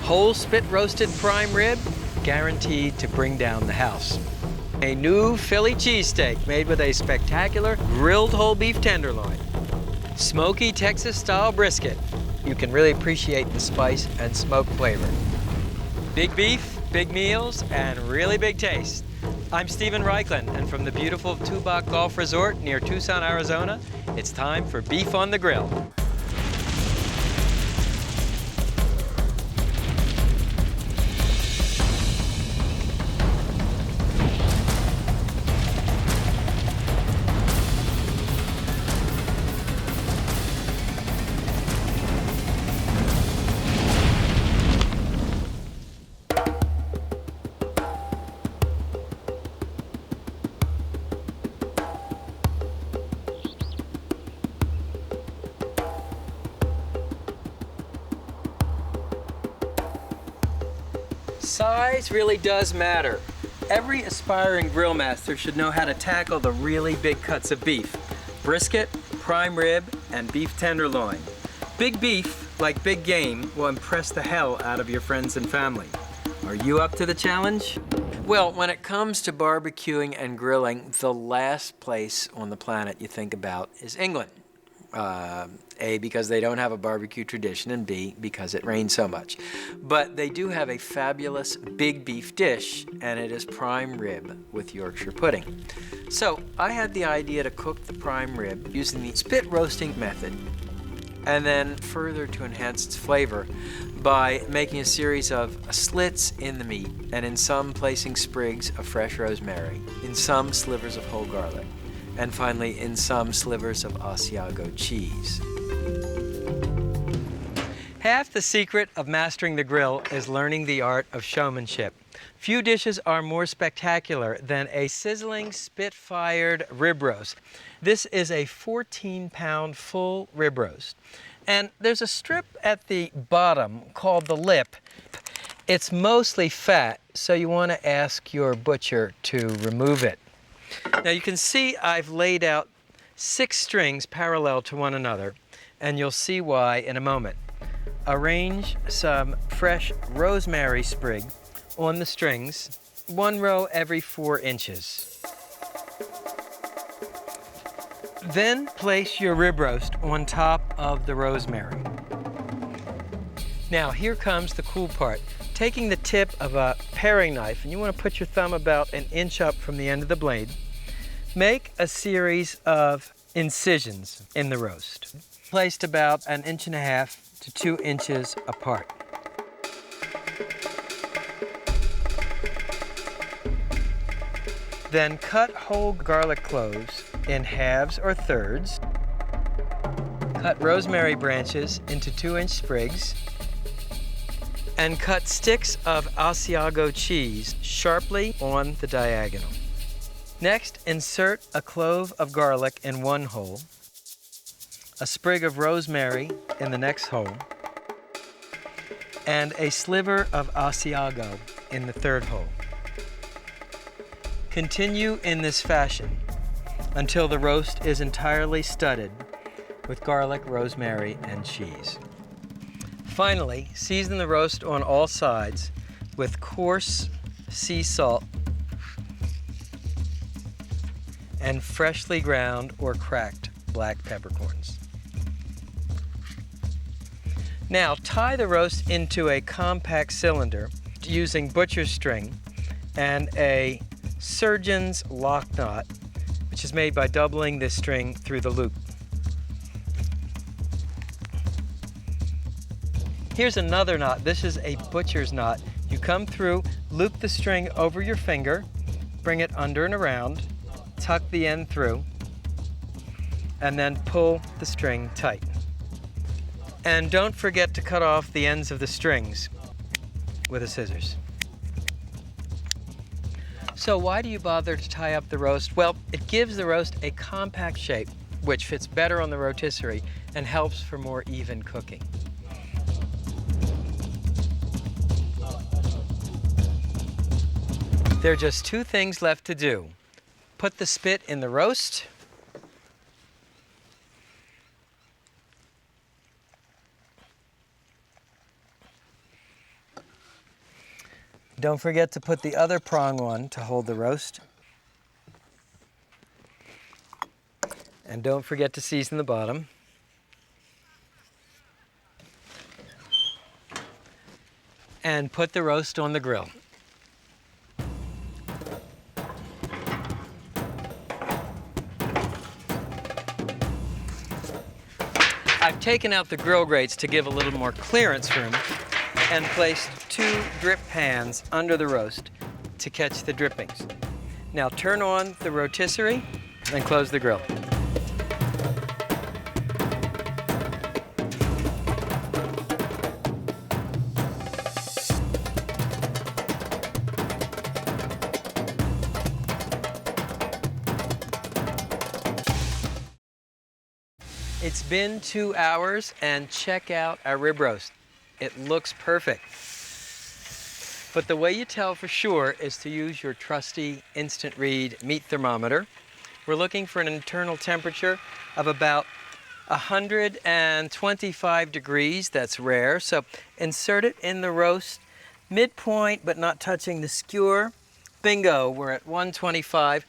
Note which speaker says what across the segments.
Speaker 1: Whole spit roasted prime rib, guaranteed to bring down the house. A new Philly cheesesteak made with a spectacular grilled whole beef tenderloin. Smoky Texas-style brisket. You can really appreciate the spice and smoke flavor. Big beef, big meals, and really big taste. I'm Stephen Raichlen, and from the beautiful Tubac Golf Resort near Tucson, Arizona, it's time for Beef on the Grill. Size really does matter. Every aspiring grill master should know how to tackle the really big cuts of beef. Brisket, prime rib, and beef tenderloin. Big beef, like big game, will impress the hell out of your friends and family. Are you up to the challenge? Well, when it comes to barbecuing and grilling, the last place on the planet you think about is England. A, because they don't have a barbecue tradition, and B, because it rains so much. But they do have a fabulous big beef dish, and it is prime rib with Yorkshire pudding. So I had the idea to cook the prime rib using the spit roasting method, and then further to enhance its flavor by making a series of slits in the meat, and in some placing sprigs of fresh rosemary, in some slivers of whole garlic, and finally in some slivers of Asiago cheese. Half the secret of mastering the grill is learning the art of showmanship. Few dishes are more spectacular than a sizzling, spit-fired rib roast. This is a 14-pound full rib roast. And there's a strip at the bottom called the lip. It's mostly fat, so you want to ask your butcher to remove it. Now you can see I've laid out 6 strings parallel to one another, and you'll see why in a moment. Arrange some fresh rosemary sprig on the strings, 1 row every 4 inches. Then place your rib roast on top of the rosemary. Now here comes the cool part. Taking the tip of a paring knife, and you want to put your thumb about 1 inch up from the end of the blade, make a series of incisions in the roast, placed about 1.5 inches to 2 inches apart. Then cut whole garlic cloves in halves or thirds. Cut rosemary branches into 2-inch sprigs. And cut sticks of Asiago cheese sharply on the diagonal. Next, insert a clove of garlic in one hole, a sprig of rosemary in the next hole, and a sliver of Asiago in the third hole. Continue in this fashion until the roast is entirely studded with garlic, rosemary, and cheese. Finally, season the roast on all sides with coarse sea salt and freshly ground or cracked black peppercorns. Now tie the roast into a compact cylinder using butcher's string and a surgeon's lock knot, which is made by doubling this string through the loop. Here's another knot. This is a butcher's knot. You come through, loop the string over your finger, bring it under and around, tuck the end through, and then pull the string tight. And don't forget to cut off the ends of the strings with the scissors. So why do you bother to tie up the roast? Well, it gives the roast a compact shape, which fits better on the rotisserie and helps for more even cooking. There are just 2 things left to do. Put the spit in the roast Don't forget to put the other prong on to hold the roast. And don't forget to season the bottom. And put the roast on the grill. I've taken out the grill grates to give a little more clearance room and placed 2 drip pans under the roast to catch the drippings. Now turn on the rotisserie and close the grill. It's been 2 hours and check out our rib roast. It looks perfect. But the way you tell for sure is to use your trusty instant read meat thermometer. We're looking for an internal temperature of about 125 degrees. That's rare. So insert it in the roast, midpoint but not touching the skewer. Bingo, we're at 125.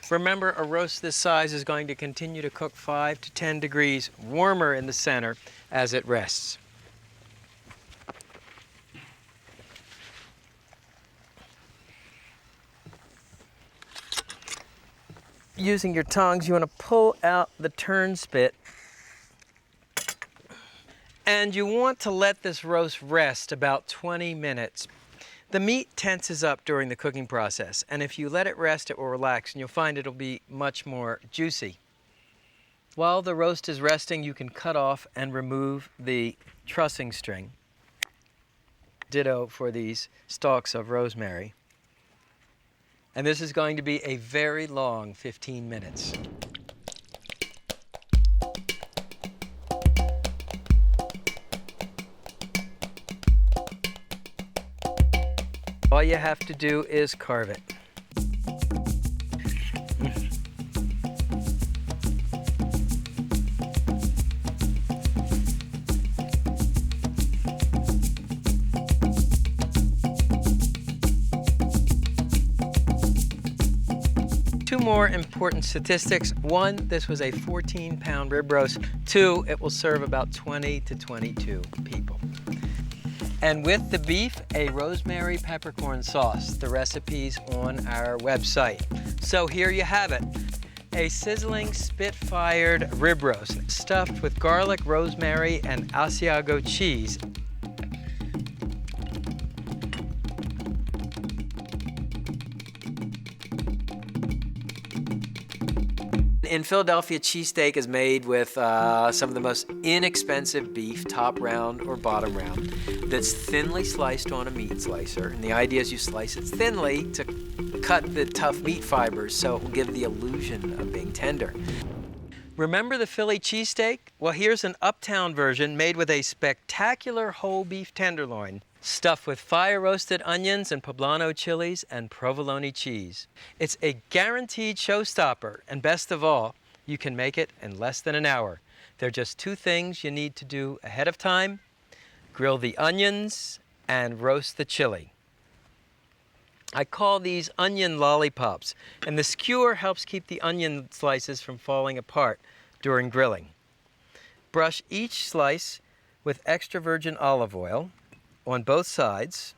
Speaker 1: Remember, a roast this size is going to continue to cook 5 to 10 degrees warmer in the center as it rests. Using your tongs, you want to pull out the turn spit. And you want to let this roast rest about 20 minutes. The meat tenses up during the cooking process, and if you let it rest, it will relax, and you'll find it'll be much more juicy. While the roast is resting, you can cut off and remove the trussing string. Ditto for these stalks of rosemary. And this is going to be a very long 15 minutes. All you have to do is carve it. 2 more important statistics. 1, this was a 14-pound rib roast. 2, it will serve about 20 to 22 people. And with the beef, a rosemary peppercorn sauce. The recipe's on our website. So here you have it. A sizzling, spit-fired rib roast stuffed with garlic, rosemary, and Asiago cheese. In Philadelphia, cheesesteak is made with some of the most inexpensive beef, top round or bottom round, that's thinly sliced on a meat slicer. And the idea is you slice it thinly to cut the tough meat fibers so it will give the illusion of being tender. Remember the Philly cheesesteak? Well, here's an uptown version made with a spectacular whole beef tenderloin, stuffed with fire-roasted onions and poblano chilies and provolone cheese. It's a guaranteed showstopper, and best of all, you can make it in less than an hour. There are just 2 things you need to do ahead of time: grill the onions and roast the chili. I call these onion lollipops, and the skewer helps keep the onion slices from falling apart during grilling. Brush each slice with extra virgin olive oil on both sides,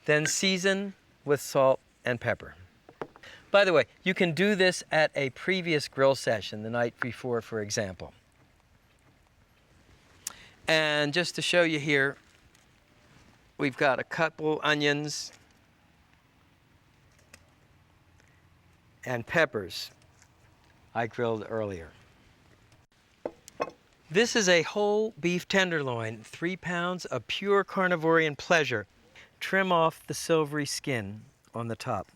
Speaker 1: then season with salt and pepper. By the way, you can do this at a previous grill session the night before, for example. And just to show you here, we've got a couple onions and peppers I grilled earlier. This is a whole beef tenderloin, 3 pounds of pure carnivorian pleasure. Trim off the silvery skin on the top.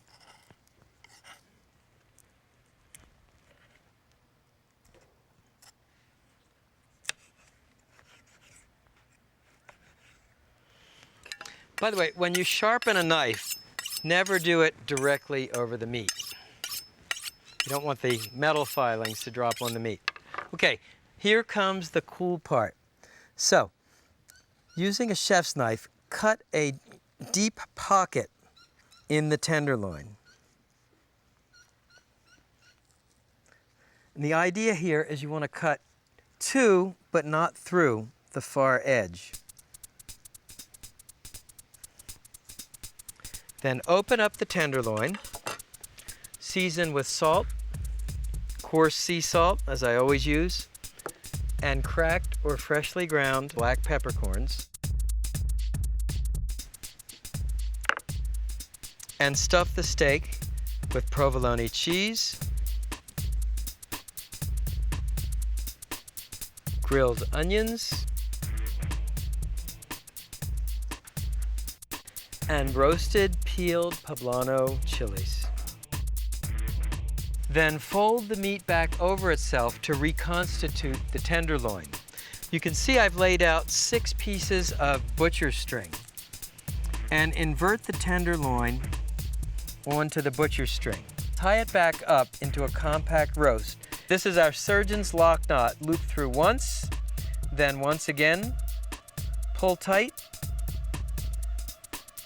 Speaker 1: By the way, when you sharpen a knife, never do it directly over the meat. You don't want the metal filings to drop on the meat. Okay. Here comes the cool part. So, Using a chef's knife, cut a deep pocket in the tenderloin. And the idea here is you want to cut to, but not through, the far edge. Then open up the tenderloin, season with salt, coarse sea salt, as I always use, and cracked or freshly ground black peppercorns. And stuff the steak with provolone cheese, grilled onions, and roasted peeled poblano chilies. Then fold the meat back over itself to reconstitute the tenderloin. You can see I've laid out 6 pieces of butcher's string. And invert the tenderloin onto the butcher's string. Tie it back up into a compact roast. This is our surgeon's lock knot. Loop through once, then once again, pull tight,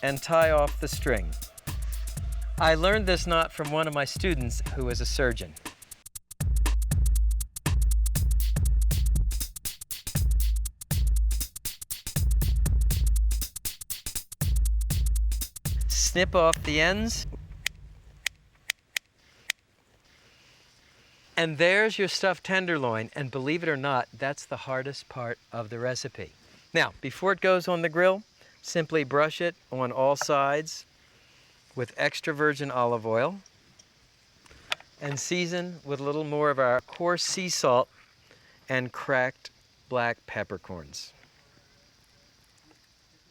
Speaker 1: and tie off the string. I learned this knot from one of my students who is a surgeon. Snip off the ends. And there's your stuffed tenderloin, and believe it or not, that's the hardest part of the recipe. Now, before it goes on the grill, simply brush it on all sides with extra virgin olive oil and season with a little more of our coarse sea salt and cracked black peppercorns.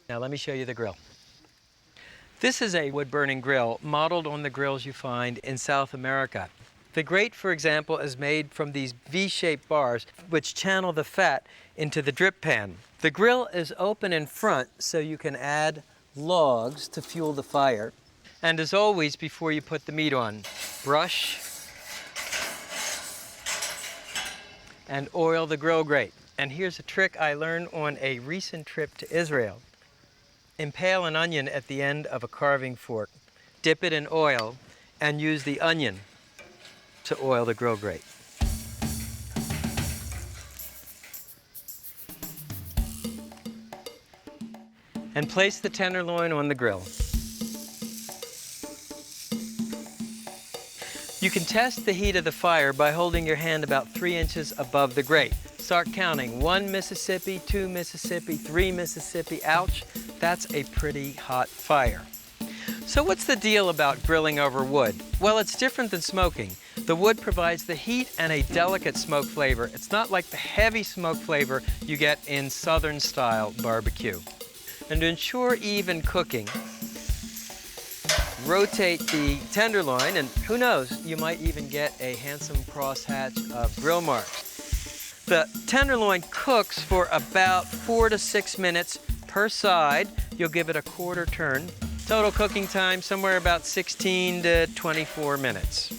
Speaker 1: Now let me show you the grill. This is a wood-burning grill modeled on the grills you find in South America. The grate, for example, is made from these V-shaped bars which channel the fat into the drip pan. The grill is open in front so you can add logs to fuel the fire. And as always, before you put the meat on, brush and oil the grill grate. And here's a trick I learned on a recent trip to Israel. Impale an onion at the end of a carving fork, dip it in oil, and use the onion to oil the grill grate. And place the tenderloin on the grill. You can test the heat of the fire by holding your hand about 3 inches above the grate. Start counting. 1 Mississippi, 2 Mississippi, 3 Mississippi. Ouch, that's a pretty hot fire. So what's the deal about grilling over wood? Well, it's different than smoking. The wood provides the heat and a delicate smoke flavor. It's not like the heavy smoke flavor you get in Southern-style barbecue. And to ensure even cooking, rotate the tenderloin, and who knows, you might even get a handsome crosshatch of grill marks. The tenderloin cooks for about 4 to 6 minutes per side. You'll give it a quarter turn. Total cooking time, somewhere about 16 to 24 minutes.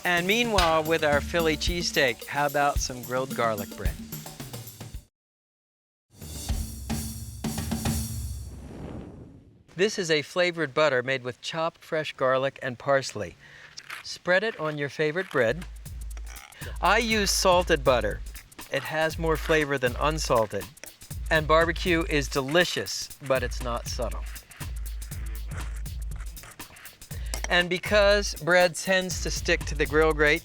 Speaker 1: And meanwhile, with our Philly cheesesteak, how about some grilled garlic bread? This is a flavored butter made with chopped fresh garlic and parsley. Spread it on your favorite bread. I use salted butter. It has more flavor than unsalted. And barbecue is delicious, but it's not subtle. And because bread tends to stick to the grill grate,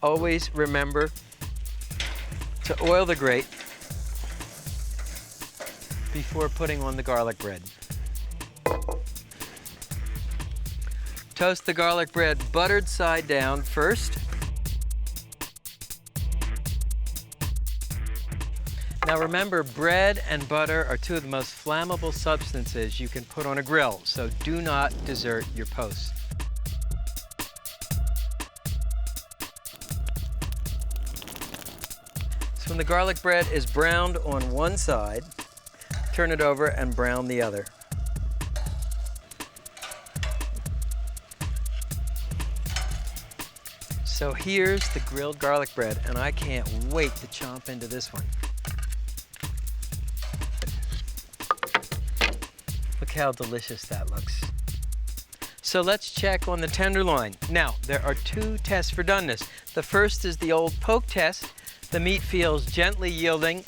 Speaker 1: always remember to oil the grate before putting on the garlic bread. Toast the garlic bread buttered side down first. Now remember, bread and butter are 2 of the most flammable substances you can put on a grill, so do not desert your post. So when the garlic bread is browned on one side, turn it over and brown the other. So here's the grilled garlic bread, and I can't wait to chomp into this one. how delicious that looks. So let's check on the tenderloin. Now, there are two tests for doneness. The first is the old poke test. The meat feels gently yielding.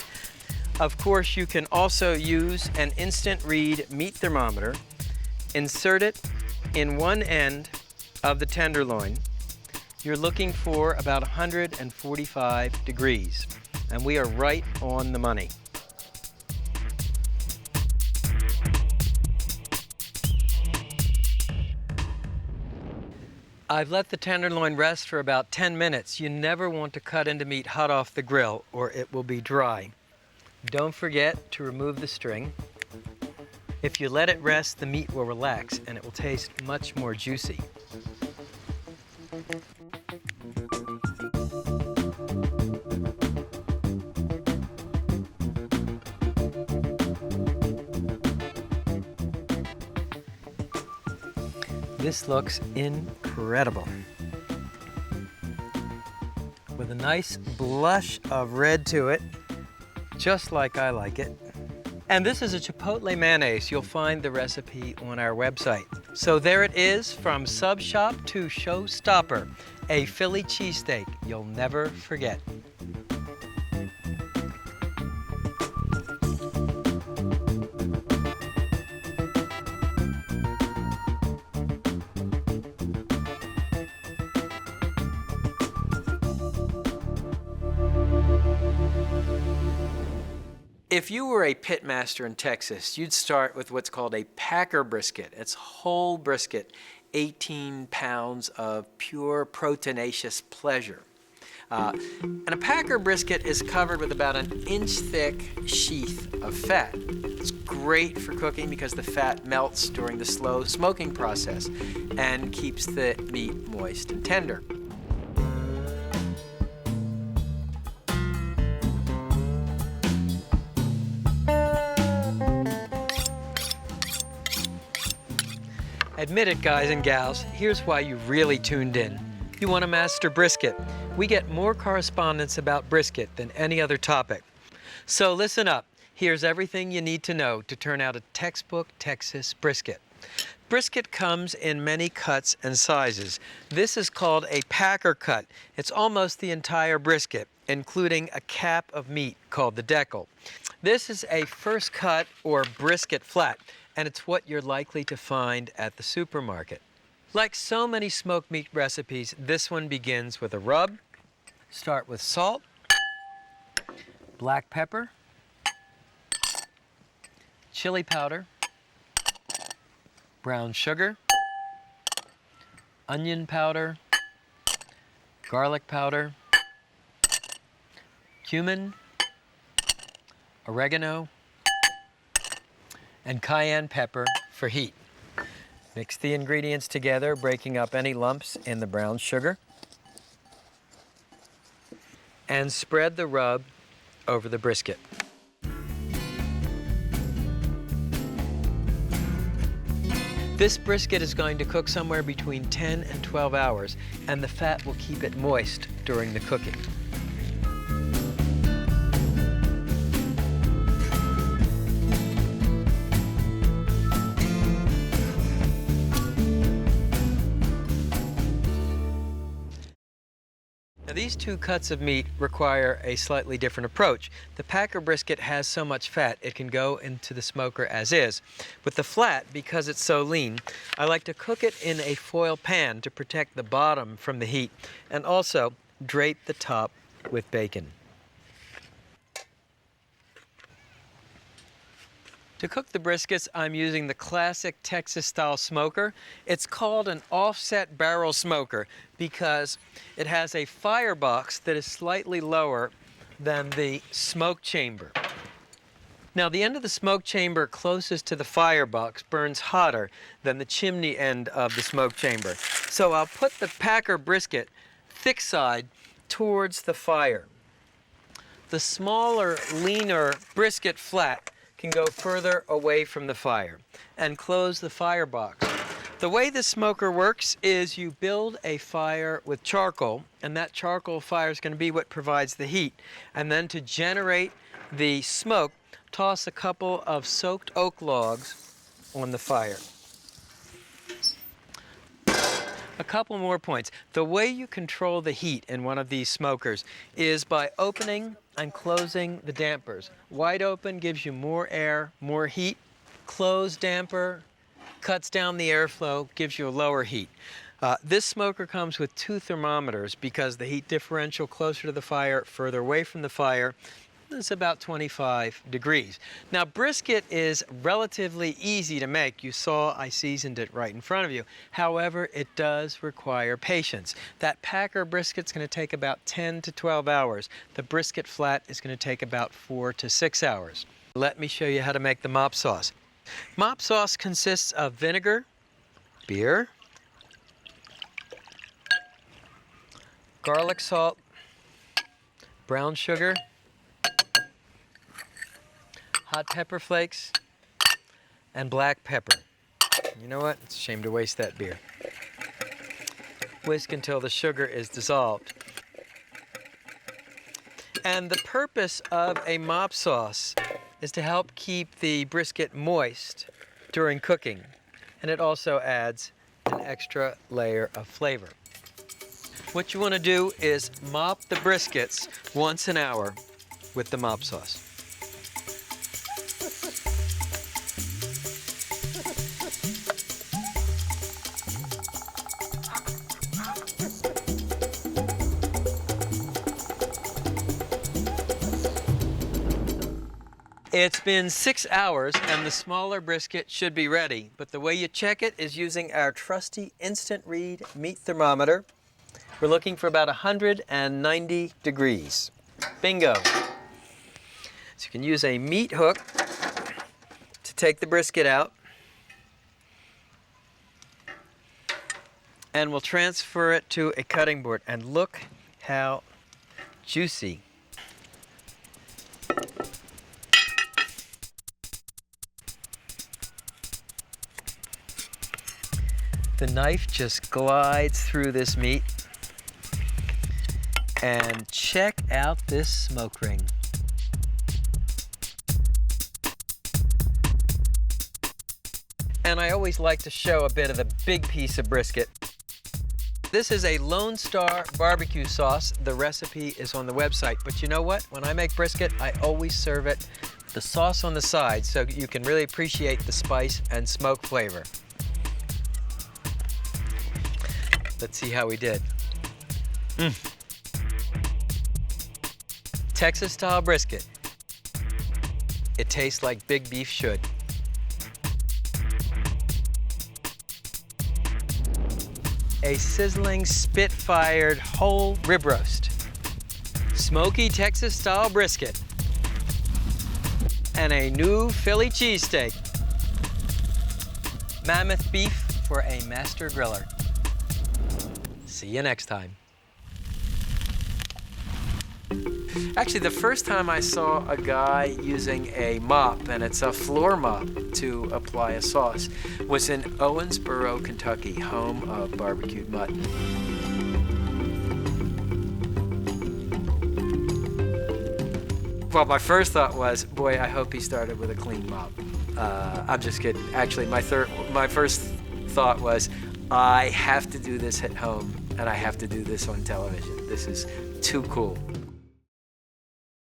Speaker 1: Of course, you can also use an instant read meat thermometer. Insert it in one end of the tenderloin. You're looking for about 145 degrees, and we are right on the money. I've let the tenderloin rest for about 10 minutes. You never want to cut into meat hot off the grill or it will be dry. Don't forget to remove the string. If you let it rest, the meat will relax and it will taste much more juicy. This looks incredible. With a nice blush of red to it, just like I like it. And this is a chipotle mayonnaise. You'll find the recipe on our website. So there it is, from sub shop to showstopper, a Philly cheesesteak you'll never forget. If you were a pit master in Texas, you'd start with what's called a packer brisket. It's whole brisket, 18 pounds of pure proteinaceous pleasure. And a packer brisket is covered with about an inch thick sheath of fat. It's great for cooking because the fat melts during the slow smoking process and keeps the meat moist and tender. Admit it, guys and gals, here's why you really tuned in. You want to master brisket. We get more correspondence about brisket than any other topic. So listen up. Here's everything you need to know to turn out a textbook Texas brisket. Brisket comes in many cuts and sizes. This is called a packer cut. It's almost the entire brisket, including a cap of meat called the decal. This is a first cut or brisket flat, and it's what you're likely to find at the supermarket. Like so many smoked meat recipes, this one begins with a rub. Start with salt, black pepper, chili powder, brown sugar, onion powder, garlic powder, cumin, oregano, and cayenne pepper for heat. Mix the ingredients together, breaking up any lumps in the brown sugar. And spread the rub over the brisket. This brisket is going to cook somewhere between 10 and 12 hours, and the fat will keep it moist during the cooking. Now, these two cuts of meat require a slightly different approach. The packer brisket has so much fat, it can go into the smoker as is. With the flat, because it's so lean, I like to cook it in a foil pan to protect the bottom from the heat, and also drape the top with bacon. To cook the briskets, I'm using the classic Texas-style smoker. It's called an offset barrel smoker because it has a firebox that is slightly lower than the smoke chamber. Now, the end of the smoke chamber closest to the firebox burns hotter than the chimney end of the smoke chamber. So I'll put the packer brisket thick side towards the fire. The smaller, leaner brisket flat can go further away from the fire, and close the firebox. The way the smoker works is you build a fire with charcoal, and that charcoal fire is going to be what provides the heat. And then to generate the smoke, toss a couple of soaked oak logs on the fire. A couple more points. The way you control the heat in one of these smokers is by opening and closing the dampers. Wide open gives you more air, more heat. Closed damper cuts down the airflow, gives you a lower heat. This smoker comes with 2 thermometers because the heat differential closer to the fire, further away from the fire, is about 25 degrees. Now, brisket is relatively easy to make. You saw I seasoned it right in front of you. However, it does require patience. That Packer brisket's going to take about 10 to 12 hours. The brisket flat is going to take about 4 to 6 hours. Let me show you how to make the mop sauce. Mop sauce consists of vinegar, beer, garlic salt, brown sugar, hot pepper flakes, and black pepper. You know what? It's a shame to waste that beer. Whisk until the sugar is dissolved. And the purpose of a mop sauce is to help keep the brisket moist during cooking. And it also adds an extra layer of flavor. What you want to do is mop the briskets once an hour with the mop sauce. It's been 6 hours and the smaller brisket should be ready, but the way you check it is using our trusty instant read meat thermometer. We're looking for about 190 degrees. Bingo. So you can use a meat hook to take the brisket out, and we'll transfer it to a cutting board, and look how juicy. The knife just glides through this meat. And check out this smoke ring. And I always like to show a bit of the big piece of brisket. This is a Lone Star barbecue sauce. The recipe is on the website. But you know what? When I make brisket, I always serve it with the sauce on the side so you can really appreciate the spice and smoke flavor. Let's see how we did. Texas-style brisket. It tastes like big beef should. A sizzling, spit-fired whole rib roast. Smoky Texas-style brisket. And a new Philly cheesesteak. Mammoth beef for a master griller. See you next time. Actually, the first time I saw a guy using a mop, and it's a floor mop, to apply a sauce, was in Owensboro, Kentucky, home of barbecued mutton. Well, my first thought was, boy, I hope he started with a clean mop. I'm just kidding. Actually, my first thought was, I have to do this at home, and I have to do this on television. This is too cool.